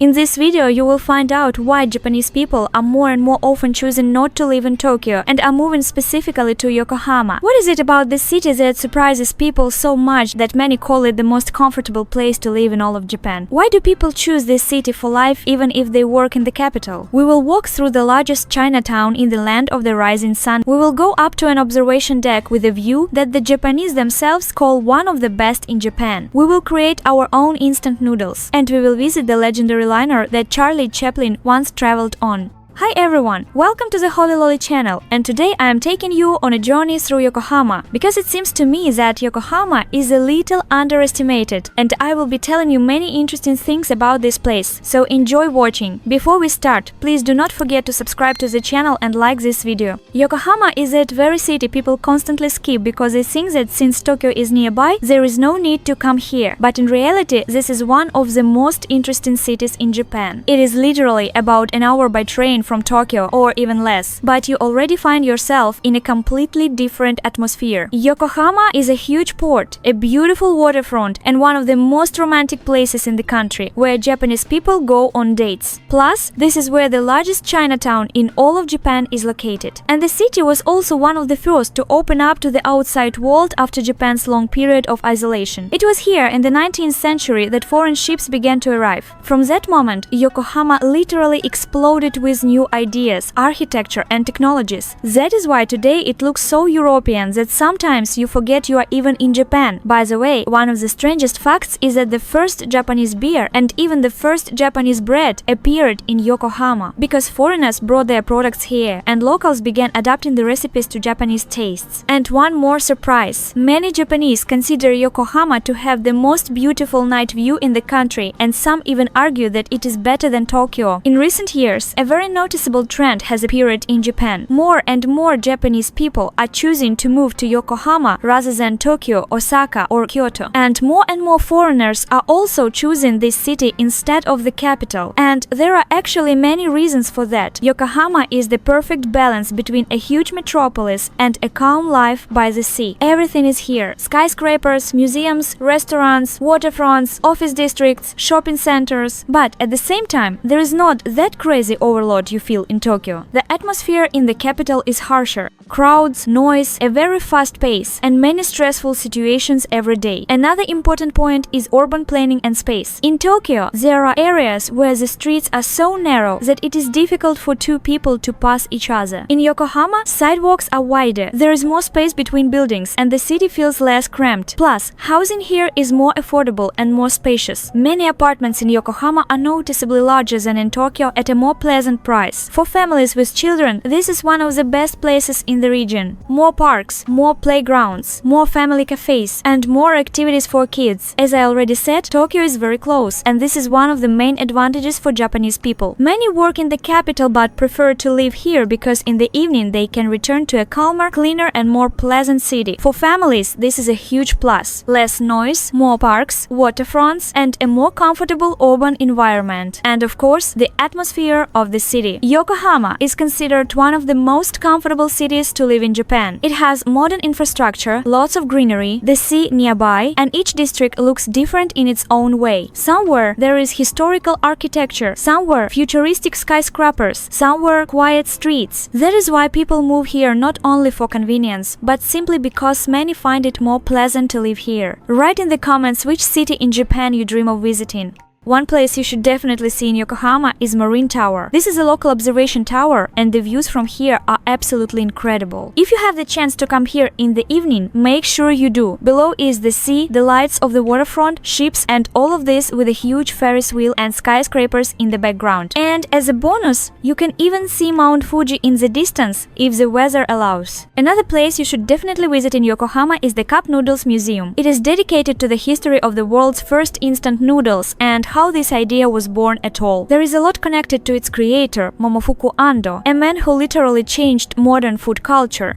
In this video, you will find out why Japanese people are more and more often choosing not to live in Tokyo and are moving specifically to Yokohama. What is it about this city that surprises people so much that many call it the most comfortable place to live in all of Japan? Why do people choose this city for life even if they work in the capital? We will walk through the largest Chinatown in the land of the rising sun. We will go up to an observation deck with a view that the Japanese themselves call one of the best in Japan. We will create our own instant noodles, and we will visit the legendary liner that Charlie Chaplin once traveled on. Hi everyone, welcome to the Holy Lolly channel, and today I am taking you on a journey through Yokohama, because it seems to me that Yokohama is a little underestimated, and I will be telling you many interesting things about this place, so enjoy watching. Before we start, please do not forget to subscribe to the channel and like this video. Yokohama is that very city people constantly skip because they think that since Tokyo is nearby, there is no need to come here, but in reality this is one of the most interesting cities in Japan. It is literally about an hour by train from Tokyo, or even less, but you already find yourself in a completely different atmosphere. Yokohama is a huge port, a beautiful waterfront, and one of the most romantic places in the country, where Japanese people go on dates. Plus, this is where the largest Chinatown in all of Japan is located. And the city was also one of the first to open up to the outside world after Japan's long period of isolation. It was here in the 19th century that foreign ships began to arrive. From that moment, Yokohama literally exploded with new ideas, architecture and technologies. That is why today it looks so European that sometimes you forget you are even in Japan. By the way, one of the strangest facts is that the first Japanese beer and even the first Japanese bread appeared in Yokohama, because foreigners brought their products here and locals began adapting the recipes to Japanese tastes. And one more surprise, many Japanese consider Yokohama to have the most beautiful night view in the country, and some even argue that it is better than Tokyo. In recent years, a very noticeable trend has appeared in Japan. More and more Japanese people are choosing to move to Yokohama rather than Tokyo, Osaka or Kyoto. And more foreigners are also choosing this city instead of the capital. And there are actually many reasons for that. Yokohama is the perfect balance between a huge metropolis and a calm life by the sea. Everything is here. Skyscrapers, museums, restaurants, waterfronts, office districts, shopping centers. But at the same time, there is not that crazy overload you feel in Tokyo. The atmosphere in the capital is harsher. Crowds, noise, a very fast pace, and many stressful situations every day. Another important point is urban planning and space. In Tokyo, there are areas where the streets are so narrow that it is difficult for two people to pass each other. In Yokohama, sidewalks are wider, there is more space between buildings, and the city feels less cramped. Plus, housing here is more affordable and more spacious. Many apartments in Yokohama are noticeably larger than in Tokyo at a more pleasant price. For families with children, this is one of the best places in the region. More parks, more playgrounds, more family cafes, and more activities for kids. As I already said, Tokyo is very close, and this is one of the main advantages for Japanese people. Many work in the capital but prefer to live here because in the evening they can return to a calmer, cleaner and more pleasant city. For families, this is a huge plus. Less noise, more parks, waterfronts, and a more comfortable urban environment. And of course, the atmosphere of the city. Yokohama is considered one of the most comfortable cities to live in Japan. It has modern infrastructure, lots of greenery, the sea nearby, and each district looks different in its own way. Somewhere there is historical architecture, somewhere futuristic skyscrapers, somewhere quiet streets. That is why people move here not only for convenience, but simply because many find it more pleasant to live here. Write in the comments which city in Japan you dream of visiting. One place you should definitely see in Yokohama is Marine Tower. This is a local observation tower, and the views from here are absolutely incredible. If you have the chance to come here in the evening, make sure you do. Below is the sea, the lights of the waterfront, ships, and all of this with a huge Ferris wheel and skyscrapers in the background. And as a bonus, you can even see Mount Fuji in the distance if the weather allows. Another place you should definitely visit in Yokohama is the Cup Noodles Museum. It is dedicated to the history of the world's first instant noodles and how this idea was born at all. There is a lot connected to its creator, Momofuku Ando, a man who literally changed modern food culture.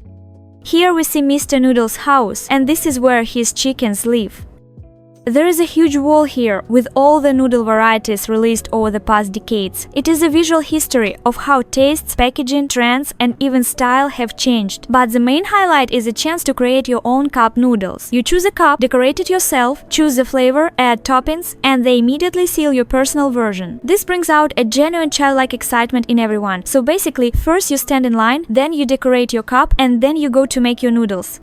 Here we see Mr. Noodle's house, and this is where his chickens live. There is a huge wall here with all the noodle varieties released over the past decades. It is a visual history of how tastes, packaging, trends, and even style have changed. But the main highlight is a chance to create your own cup noodles. You choose a cup, decorate it yourself, choose the flavor, add toppings, and they immediately seal your personal version. This brings out a genuine childlike excitement in everyone. So basically, first you stand in line, then you decorate your cup, and then you go to make your noodles.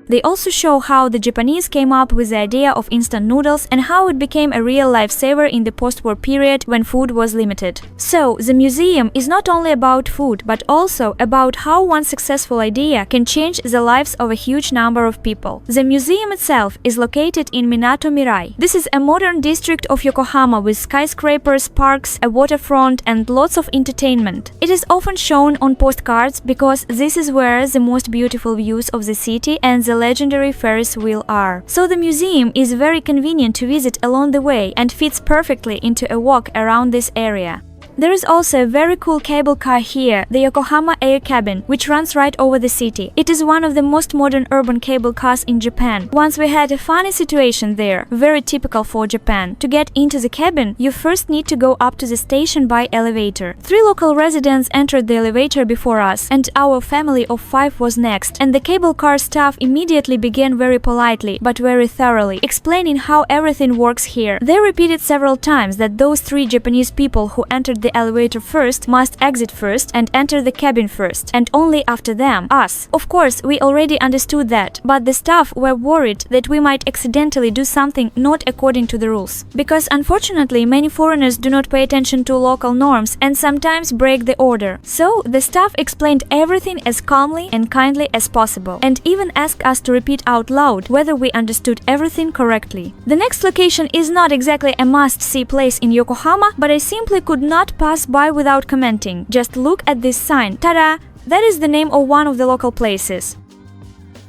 They also show how the Japanese came up with the idea of instant noodles and how it became a real lifesaver in the post-war period when food was limited. So, the museum is not only about food, but also about how one successful idea can change the lives of a huge number of people. The museum itself is located in Minato Mirai. This is a modern district of Yokohama with skyscrapers, parks, a waterfront, and lots of entertainment. It is often shown on postcards because this is where the most beautiful views of the city and the legendary Ferris wheel are. So the museum is very convenient to visit along the way and fits perfectly into a walk around this area. There is also a very cool cable car here, the Yokohama Air Cabin, which runs right over the city. It is one of the most modern urban cable cars in Japan. Once we had a funny situation there, very typical for Japan. To get into the cabin, you first need to go up to the station by elevator. 3 local residents entered the elevator before us, and our family of 5 was next. And the cable car staff immediately began very politely, but very thoroughly, explaining how everything works here. They repeated several times that those 3 Japanese people who entered the elevator first must exit first and enter the cabin first, and only after them, us. Of course, we already understood that, but the staff were worried that we might accidentally do something not according to the rules. Because unfortunately, many foreigners do not pay attention to local norms and sometimes break the order. So, the staff explained everything as calmly and kindly as possible, and even asked us to repeat out loud whether we understood everything correctly. The next location is not exactly a must-see place in Yokohama, but I simply could not pass by without commenting. Just look at this sign. Ta-da! That is the name of one of the local places.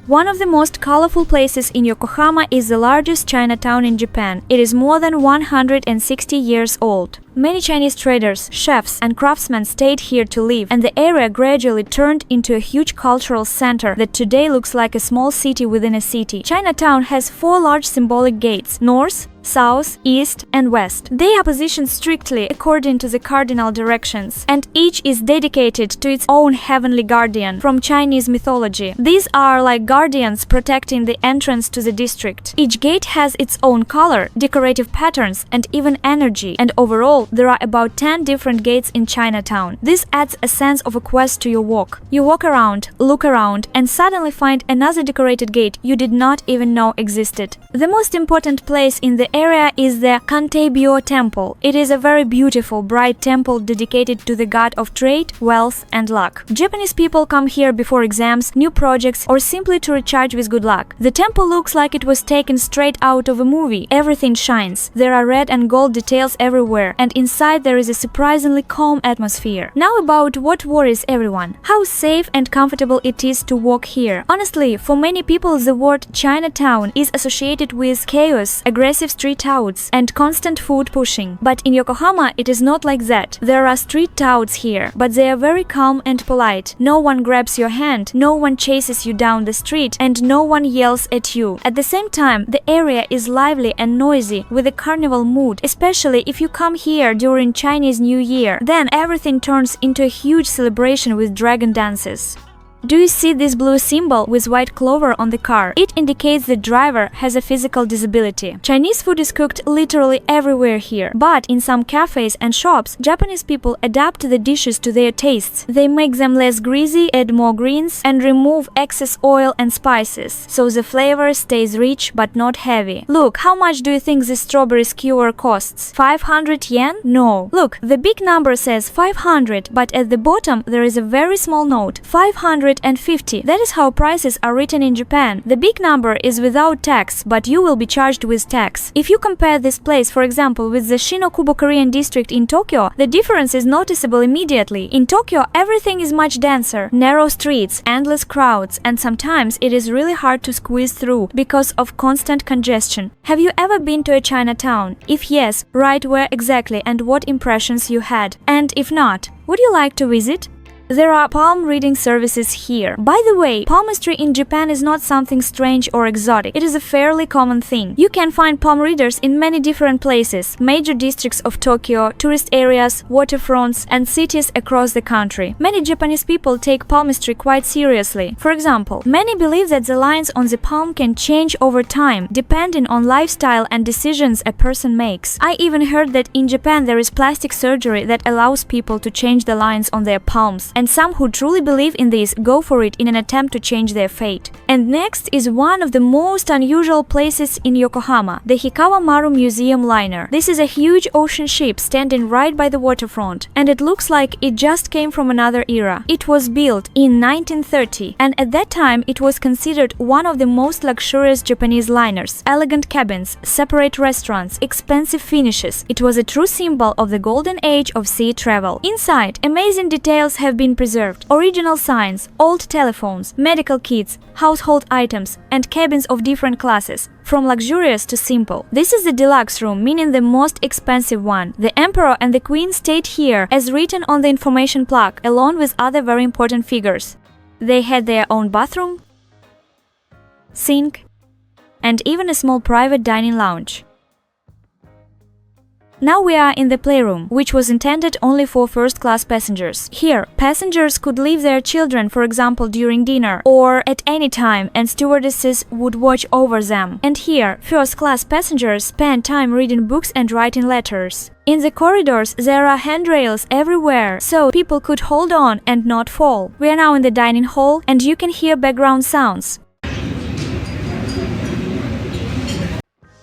One of the most colorful places in Yokohama is the largest Chinatown in Japan. It is more than 160 years old. Many Chinese traders, chefs, and craftsmen stayed here to live, and the area gradually turned into a huge cultural center that today looks like a small city within a city. Chinatown has 4 large symbolic gates: north, south, east, and west. They are positioned strictly according to the cardinal directions, and each is dedicated to its own heavenly guardian from Chinese mythology. These are like guardians protecting the entrance to the district. Each gate has its own color, decorative patterns, and even energy, and overall, there are about 10 different gates in Chinatown. This adds a sense of a quest to your walk. You walk around, look around, and suddenly find another decorated gate you did not even know existed. The most important place in the area is the Kantebyo Temple. It is a very beautiful, bright temple dedicated to the god of trade, wealth, and luck. Japanese people come here before exams, new projects, or simply to recharge with good luck. The temple looks like it was taken straight out of a movie. Everything shines. There are red and gold details everywhere, and inside there is a surprisingly calm atmosphere. Now about what worries everyone. How safe and comfortable it is to walk here. Honestly, for many people the word Chinatown is associated with chaos, aggressive street touts, and constant food pushing. But in Yokohama it is not like that. There are street touts here, but they are very calm and polite. No one grabs your hand, no one chases you down the street, and no one yells at you. At the same time, the area is lively and noisy with a carnival mood, especially if you come here during Chinese New Year. Then everything turns into a huge celebration with dragon dances. Do you see this blue symbol with white clover on the car? It indicates the driver has a physical disability. Chinese food is cooked literally everywhere here, but in some cafes and shops, Japanese people adapt the dishes to their tastes. They make them less greasy, add more greens, and remove excess oil and spices, so the flavor stays rich but not heavy. Look, how much do you think this strawberry skewer costs? 500 yen? No. Look, the big number says 500, but at the bottom there is a very small note, 550. That is how prices are written in Japan. The big number is without tax, but you will be charged with tax. If you compare this place, for example, with the Shinokubo Korean district in Tokyo, the difference is noticeable immediately. In Tokyo, everything is much denser, narrow streets, endless crowds, and sometimes it is really hard to squeeze through because of constant congestion. Have you ever been to a Chinatown? If yes, write where exactly and what impressions you had. And if not, would you like to visit? There are palm reading services here. By the way, palmistry in Japan is not something strange or exotic. It is a fairly common thing. You can find palm readers in many different places, major districts of Tokyo, tourist areas, waterfronts, and cities across the country. Many Japanese people take palmistry quite seriously. For example, many believe that the lines on the palm can change over time, depending on lifestyle and decisions a person makes. I even heard that in Japan there is plastic surgery that allows people to change the lines on their palms, and some who truly believe in this go for it in an attempt to change their fate. And next is one of the most unusual places in Yokohama, the Hikawamaru Museum liner. This is a huge ocean ship standing right by the waterfront, and it looks like it just came from another era. It was built in 1930, and at that time it was considered one of the most luxurious Japanese liners. Elegant cabins, separate restaurants, expensive finishes. It was a true symbol of the golden age of sea travel. Inside, amazing details have been preserved. Original signs, old telephones, medical kits, household items, and cabins of different classes, from luxurious to simple. This is the deluxe room, meaning the most expensive one. The emperor and the queen stayed here, as written on the information plaque, along with other very important figures. They had their own bathroom, sink, and even a small private dining lounge. Now we are in the playroom, which was intended only for first-class passengers. Here, passengers could leave their children, for example, during dinner or at any time, and stewardesses would watch over them. And here, first-class passengers spend time reading books and writing letters. In the corridors, there are handrails everywhere, so people could hold on and not fall. We are now in the dining hall, and you can hear background sounds.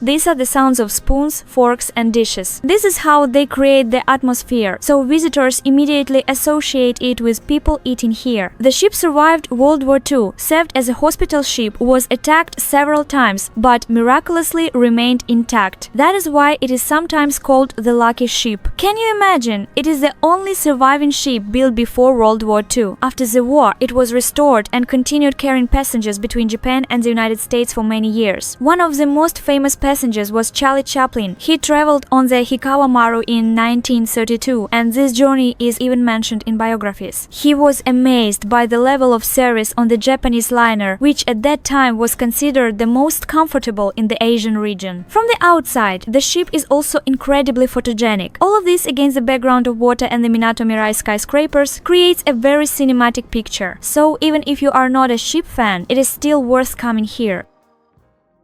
These are the sounds of spoons, forks, and dishes. This is how they create the atmosphere, so visitors immediately associate it with people eating here. The ship survived World War II, served as a hospital ship, was attacked several times, but miraculously remained intact. That is why it is sometimes called the lucky ship. Can you imagine? It is the only surviving ship built before World War II. After the war, it was restored and continued carrying passengers between Japan and the United States for many years. One of the most famous passengers was Charlie Chaplin. He traveled on the Hikawamaru in 1932, and this journey is even mentioned in biographies. He was amazed by the level of service on the Japanese liner, which at that time was considered the most comfortable in the Asian region. From the outside, the ship is also incredibly photogenic. All of this against the background of water and the Minato Mirai skyscrapers creates a very cinematic picture. So even if you are not a ship fan, it is still worth coming here.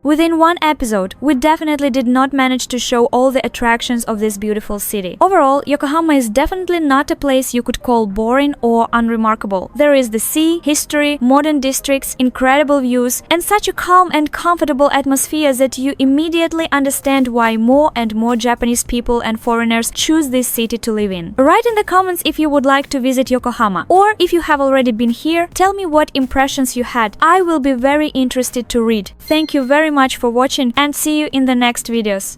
Within one episode, we definitely did not manage to show all the attractions of this beautiful city. Overall, Yokohama is definitely not a place you could call boring or unremarkable. There is the sea, history, modern districts, incredible views, and such a calm and comfortable atmosphere that you immediately understand why more and more Japanese people and foreigners choose this city to live in. Write in the comments if you would like to visit Yokohama, or if you have already been here, tell me what impressions you had. I will be very interested to read. Thank you very much for watching, and see you in the next videos.